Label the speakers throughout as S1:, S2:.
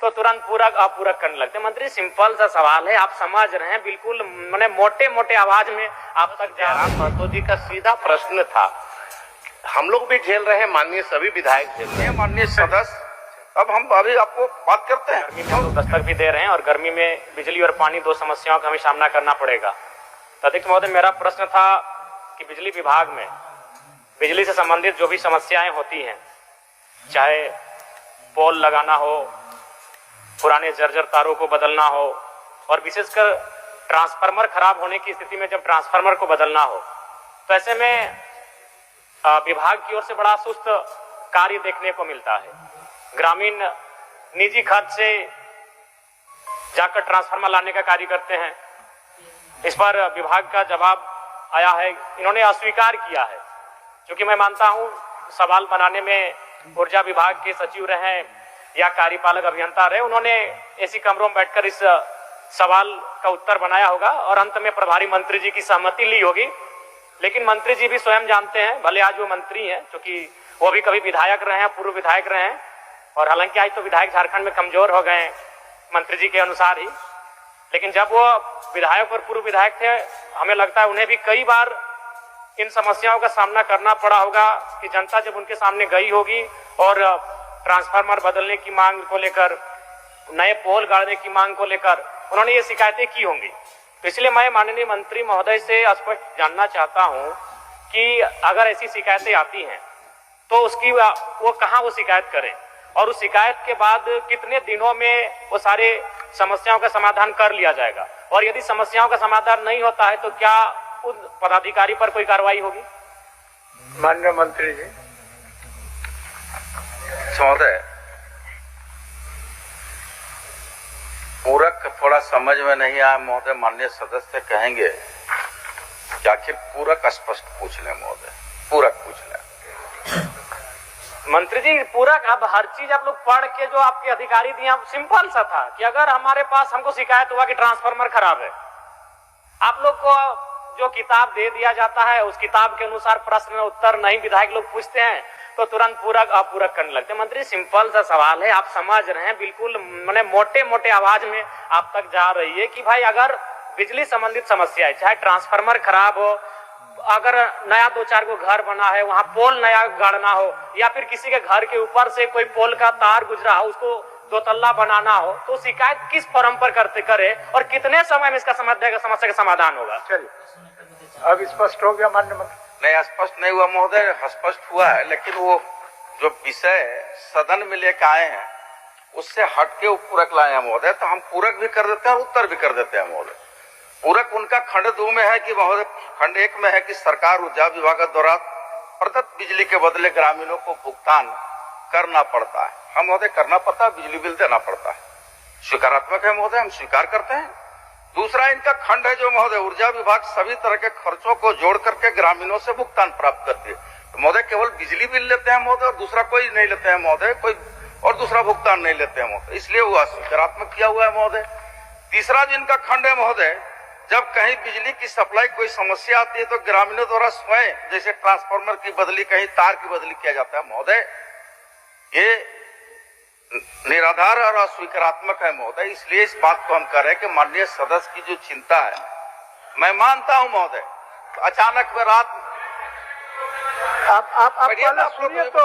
S1: तो तुरंत पूरक अपूरक करने लगते हैं। मंत्री सिंपल सा सवाल है, आप समझ रहे हैं, बिल्कुल मैंने मोटे मोटे आवाज में आप तक जा रहा।
S2: महतो जी का सीधा प्रश्न था, हम लोग भी झेल रहे हैं, माननीय सभी विधायक झेल रहे हैं, माननीय सदस्य। अब हम अभी आपको बात करते हैं,
S1: गर्मी में हम लोग दस्तक भी दे रहे हैं और गर्मी में बिजली और पानी दो समस्याओं का हमें सामना करना पड़ेगा। तो अध्यक्ष महोदय, मेरा प्रश्न था कि बिजली विभाग में बिजली से संबंधित जो भी समस्याएं होती हैं, चाहे पोल लगाना हो, पुराने जर्जर तारों को बदलना हो, और विशेषकर ट्रांसफार्मर खराब होने की स्थिति में जब ट्रांसफार्मर को बदलना हो, तो ऐसे में विभाग की ओर से बड़ा सुस्त कार्य देखने को मिलता है। ग्रामीण निजी खर्च से जाकर ट्रांसफार्मर लाने का कार्य करते हैं। इस पर विभाग का जवाब आया है, इन्होंने अस्वीकार किया है। क्योंकि मैं मानता हूं सवाल बनाने में ऊर्जा विभाग के सचिव रहे या कार्यपालक अभियंता रहे, उन्होंने ऐसी कमरों में बैठकर इस सवाल का उत्तर बनाया होगा और अंत में प्रभारी मंत्री जी की सहमति ली होगी। लेकिन मंत्री जी भी स्वयं जानते हैं, भले आज वो मंत्री हैं, क्योंकि वो भी कभी विधायक रहे हैं, पूर्व विधायक रहे हैं, और हालांकि आज तो विधायक झारखंड में कमजोर हो गए मंत्री जी के अनुसार ही, लेकिन जब वो विधायक और पूर्व विधायक थे, हमें लगता है उन्हें भी कई बार इन समस्याओं का सामना करना पड़ा होगा कि जनता जब उनके सामने गई होगी और ट्रांसफार्मर बदलने की मांग को लेकर, नए पोल गाड़ने की मांग को लेकर उन्होंने ये शिकायतें की होंगी। तो इसलिए मैं माननीय मंत्री महोदय से स्पष्ट जानना चाहता हूं कि अगर ऐसी शिकायतें आती हैं तो उसकी वो कहां वो शिकायत करें, और उस शिकायत के बाद कितने दिनों में वो सारे समस्याओं का समाधान कर लिया जाएगा, और यदि समस्याओं का समाधान नहीं होता है तो क्या उन पदाधिकारी पर कोई कार्रवाई होगी?
S3: माननीय मंत्री जी।
S4: महोदय, पूरक थोड़ा समझ में नहीं आया महोदय, माननीय सदस्य कहेंगे कि आखिर पूरक स्पष्ट पूछ लें महोदय, पूरक पूछ लें।
S1: मंत्री जी, पूरक अब हर चीज आप लोग पढ़ के जो आपके अधिकारी दिए, सिंपल सा था कि अगर हमारे पास हमको शिकायत हुआ कि ट्रांसफार्मर खराब है, आप लोग को जो किताब दे दिया जाता है उस किताब के अनुसार प्रश्न उत्तर नहीं विधायक लोग पूछते हैं तो तुरंत पूरक अपूरक करने लगते हैं। मंत्री सिंपल सा सवाल है, आप समझ रहे हैं, बिल्कुल मैंने मोटे मोटे आवाज में आप तक जा रही है कि भाई अगर बिजली संबंधित समस्या है, चाहे ट्रांसफार्मर खराब हो, अगर नया 2-4 को घर बना है वहां पोल नया गाड़ना हो, या फिर किसी के घर के ऊपर से कोई पोल का तार गुजरा हो उसको 2 तल्ला बनाना हो, तो शिकायत किस फॉर्म पर करते करे और कितने समय में इसका समस्या का समाधान होगा?
S3: चलिए, अब स्पष्ट हो गया माननीय मंत्री?
S4: नहीं, स्पष्ट नहीं हुआ महोदय, स्पष्ट हुआ है, लेकिन वो जो विषय सदन में लेकर आए हैं उससे हटके वो पूरक लाए हैं महोदय, तो हम पूरक भी कर देते हैं और उत्तर भी कर देते हैं महोदय। पूरक उनका खंड 2 में है कि महोदय, खंड 1 में है कि सरकार ऊर्जा विभाग द्वारा प्रदत्त बिजली के बदले ग्रामीणों को भुगतान करना पड़ता है। हम महोदय करना पड़ता है, बिजली बिल देना पड़ता है, स्वीकारात्मक है महोदय, हम स्वीकार करते हैं। दूसरा इनका खंड है जो महोदय, ऊर्जा विभाग सभी तरह के खर्चों को जोड़ करके ग्रामीणों से भुगतान प्राप्त करती है। तो महोदय केवल बिजली बिल लेते हैं महोदय और दूसरा कोई नहीं लेते हैं महोदय, कोई और दूसरा भुगतान नहीं लेते हैं महोदय, इसलिए वो अस्वीकारात्मक किया हुआ है महोदय। तीसरा जिनका खंड है महोदय, जब कहीं बिजली की सप्लाई कोई समस्या आती है तो ग्रामीणों द्वारा स्वयं जैसे ट्रांसफार्मर की बदली, कहीं तार की बदली किया जाता है महोदय, ये निराधार और अस्वीकारात्मक है महोदय। इसलिए इस बात को हम कह रहे हैं कि माननीय सदस्य की जो चिंता है मैं मानता हूं महोदय, तो अचानक में रात
S3: आप सुनिए, तो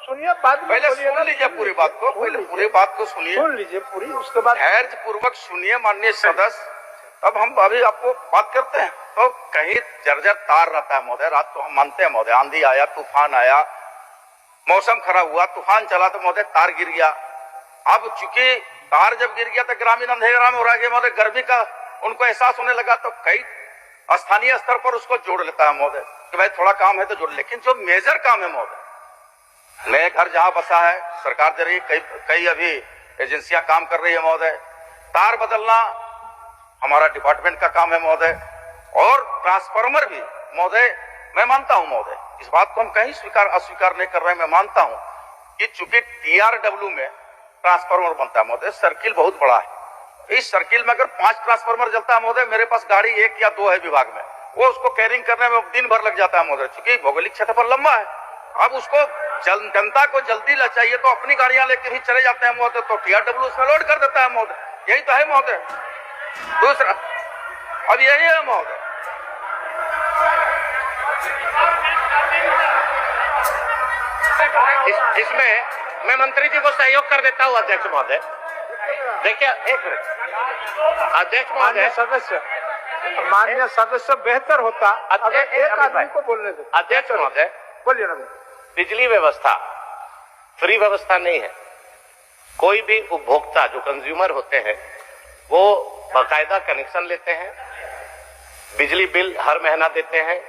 S3: सुनिए, बाद में
S4: पहले सुन लीजिए पूरी बात को, पहले पूरी बात को सुनिए,
S3: सुन लीजिए पूरी, उसके बाद
S4: धैर्य पूर्वक सुनिए माननीय सदस्य। अब हम अभी आपको बात करते हैं, तो कहीं जर्जर तार रहता है महोदय, रात को हम मानते हैं महोदय, आंधी आया, तूफान आया, मौसम खराब हुआ, तूफान चला तो महोदय तार गिर गया। अब चूंकि तार जब गिर गया तो ग्रामीण अंधेरा में हो रहा है महोदय, गर्मी का उनको एहसास होने लगा, तो कई स्थानीय स्तर पर उसको जोड़ लेता है महोदय कि भाई थोड़ा काम है तो जोड़। लेकिन जो मेजर काम है महोदय, नए घर जहां बसा है, सरकार दे रही, कई अभी एजेंसियां काम कर रही है महोदय, तार बदलना हमारा डिपार्टमेंट का काम है महोदय, और ट्रांसफार्मर भी महोदय मैं मानता हूं महोदय, इस बात को हम कहीं अस्वीकार नहीं कर रहे हैं। मैं मानता हूं कि चूंकि TRW में ट्रांसफार्मर बनता है महोदय, सर्किल बहुत बड़ा है, इस सर्किल में अगर 5 ट्रांसफार्मर जलता है महोदय, मेरे पास गाड़ी 1 या 2 है विभाग में, वो उसको कैरिंग करने में दिन भर लग जाता है महोदय, चूंकि भौगोलिक क्षेत्र पर लंबा है। अब उसको जनता को जल्दी चाहिए तो अपनी गाड़ियां लेके भी चले जाते हैं महोदय, तो TRW उसमें लोड कर देता है महोदय। यही तो है महोदय। दूसरा अब यही है महोदय,
S2: इसमें मैं मंत्री जी को सहयोग कर देता हूं अध्यक्ष महोदय। देखिए एक मिनट अध्यक्ष महोदय,
S3: माननीय सदस्य बेहतर होता अगर एक आदमी को बोलने देते।
S2: अध्यक्ष महोदय
S3: बोलिए ना।
S2: बिजली व्यवस्था फ्री व्यवस्था नहीं है। कोई भी उपभोक्ता जो कंज्यूमर होते हैं वो बाकायदा कनेक्शन लेते हैं, बिजली बिल हर महीना देते हैं।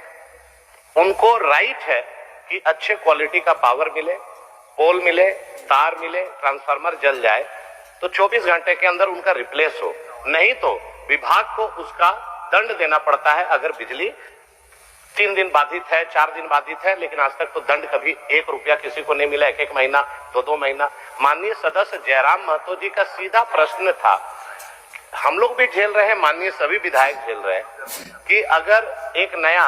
S2: उनको राइट है कि अच्छे क्वालिटी का पावर मिले, पोल मिले, तार मिले, ट्रांसफार्मर जल जाए तो 24 घंटे के अंदर उनका रिप्लेस हो, नहीं तो विभाग को उसका दंड देना पड़ता है। अगर बिजली 3 दिन बाधित है, 4 दिन बाधित है, लेकिन आज तक तो दंड कभी 1 रुपया किसी को नहीं मिला, 1 महीना 2 महीना। माननीय सदस्य जयराम महतो जी का सीधा प्रश्न था, हम लोग भी झेल रहे हैं, माननीय सभी विधायक झेल रहे हैं कि अगर एक नया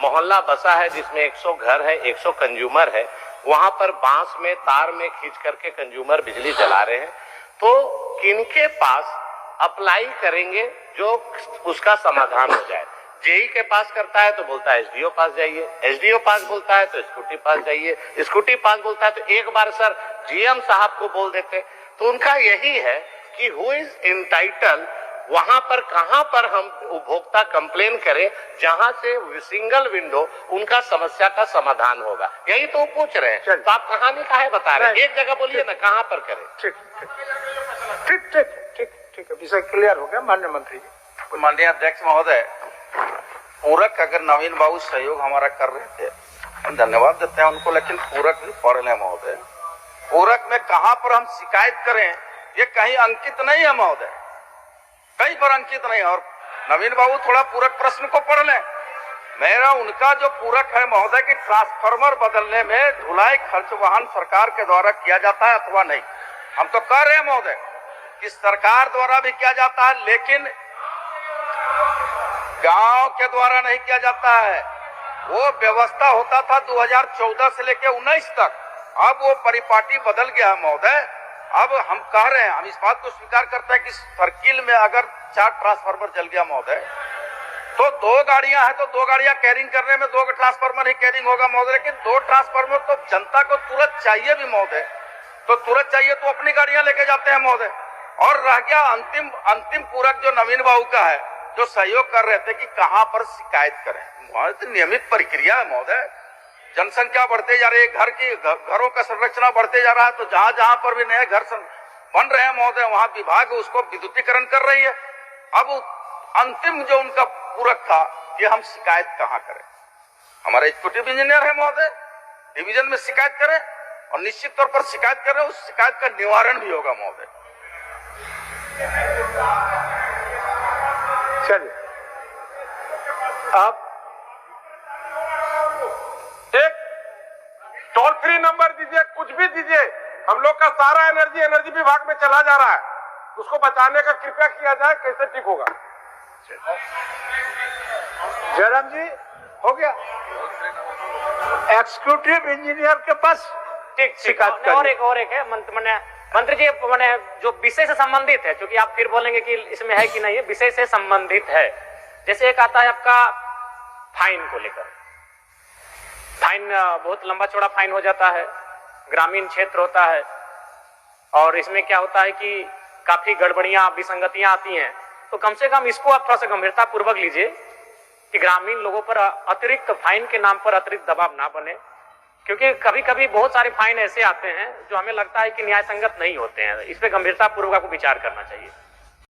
S2: मोहल्ला बसा है जिसमें 100 घर है, 100 कंज्यूमर है, वहां पर बांस में तार में खींच करके कंज्यूमर बिजली जला रहे हैं, तो किनके पास अप्लाई करेंगे जो उसका समाधान हो जाए। जेई के पास करता है तो बोलता है एसडीओ पास जाइए, एसडीओ पास बोलता है तो स्कूटी पास जाइए, स्कूटी पास बोलता है तो एक बार सर जीएम साहब को बोल देते। तो उनका यही है कि हु इज इंटाइटल, वहां पर कहां पर हम उपभोक्ता कंप्लेन करें जहां से सिंगल विंडो उनका समस्या का समाधान होगा। यही तो पूछ रहे हैं, तो आप कहानी काहे बता रहे हैं? एक जगह बोलिए ना कहां पर करें।
S3: ठीक ठीक है, विषय क्लियर हो गया माननीय मंत्री जी।
S4: माननीय अध्यक्ष महोदय, पूरक अगर नवीन बाबू सहयोग हमारा कर रहे थे, हम धन्यवाद देते हैं उनको, लेकिन पूरक भी पढ़ लें महोदय। पूरक में कहां पर हम शिकायत करें ये कहीं अंकित नहीं है महोदय, कहीं पर अंकित नहीं है। और नवीन बाबू थोड़ा पूरक प्रश्न को पढ़ लें। मेरा उनका जो पूरक है महोदय कि ट्रांसफार्मर बदलने में ढुलाई खर्च वाहन सरकार के द्वारा किया जाता है अथवा नहीं। हम तो कह रहे हैं महोदय कि सरकार द्वारा भी किया जाता है, लेकिन गांव के द्वारा नहीं किया जाता है। वो व्यवस्था होता था 2014 से लेकर 19 तक, अब वो परिपाटी बदल गया है महोदय। अब हम कह रहे हैं, हम इस बात को स्वीकार करते हैं कि सर्किल में अगर 4 ट्रांसफार्मर जल गया महोदय तो 2 गाड़ियां हैं तो 2 गाड़ियां कैरिंग करने में 2 ट्रांसफार्मर ही कैरिंग होगा महोदय। लेकिन 2 ट्रांसफार्मर तो जनता को तुरंत चाहिए भी महोदय, तो तुरंत चाहिए तो अपनी गाड़ियां लेके जाते हैं महोदय। और रह गया अंतिम पूरक जो नवीन बाबू का है, जो सहयोग कर रहे थे कि कहां पर शिकायत करें। तो नियमित प्रक्रिया है महोदय, जनसंख्या बढ़ते जा रही है, घरों का संरचना बढ़ते जा रहा है, तो जहां जहां पर भी नए घर बन रहे हैं महोदय वहां विभाग उसको विद्युतीकरण कर रही है। अब अंतिम जो उनका पूरक था कि हम शिकायत कहां करें। हमारे एग्जीक्यूटिव इंजीनियर है महोदय, डिवीजन में शिकायत करें और निश्चित तौर पर शिकायत करें, उस शिकायत का निवारण भी होगा महोदय।
S3: चलिए आप
S5: एक टोल फ्री नंबर दीजिए, कुछ भी दीजिए, हम लोग का सारा एनर्जी विभाग में चला जा रहा है, उसको बचाने का कृपया किया जाए, कैसे ठीक होगा।
S3: जयराम जी हो गया, एग्जीक्यूटिव इंजीनियर के पास
S1: ठीक
S3: शिकायत
S1: और एक है मंत्री जी, मैंने जो विषय से संबंधित है, क्योंकि आप फिर बोलेंगे कि इसमें है कि नहीं है, विषय से संबंधित है। जैसे एक आता है आपका फाइन को लेकर, फाइन बहुत लंबा चौड़ा फाइन हो जाता है, ग्रामीण क्षेत्र होता है, और इसमें क्या होता है कि काफी गड़बड़ियां विसंगतियां आती हैं। तो कम से कम इसको आप थोड़ा सा गंभीरता पूर्वक लीजिए कि ग्रामीण लोगों पर अतिरिक्त फाइन के नाम पर अतिरिक्त दबाव ना बने, क्योंकि कभी कभी बहुत सारे फाइन ऐसे आते हैं जो हमें लगता है कि न्याय संगत नहीं होते हैं। इस पे गंभीरता पूर्वक आपको विचार करना चाहिए।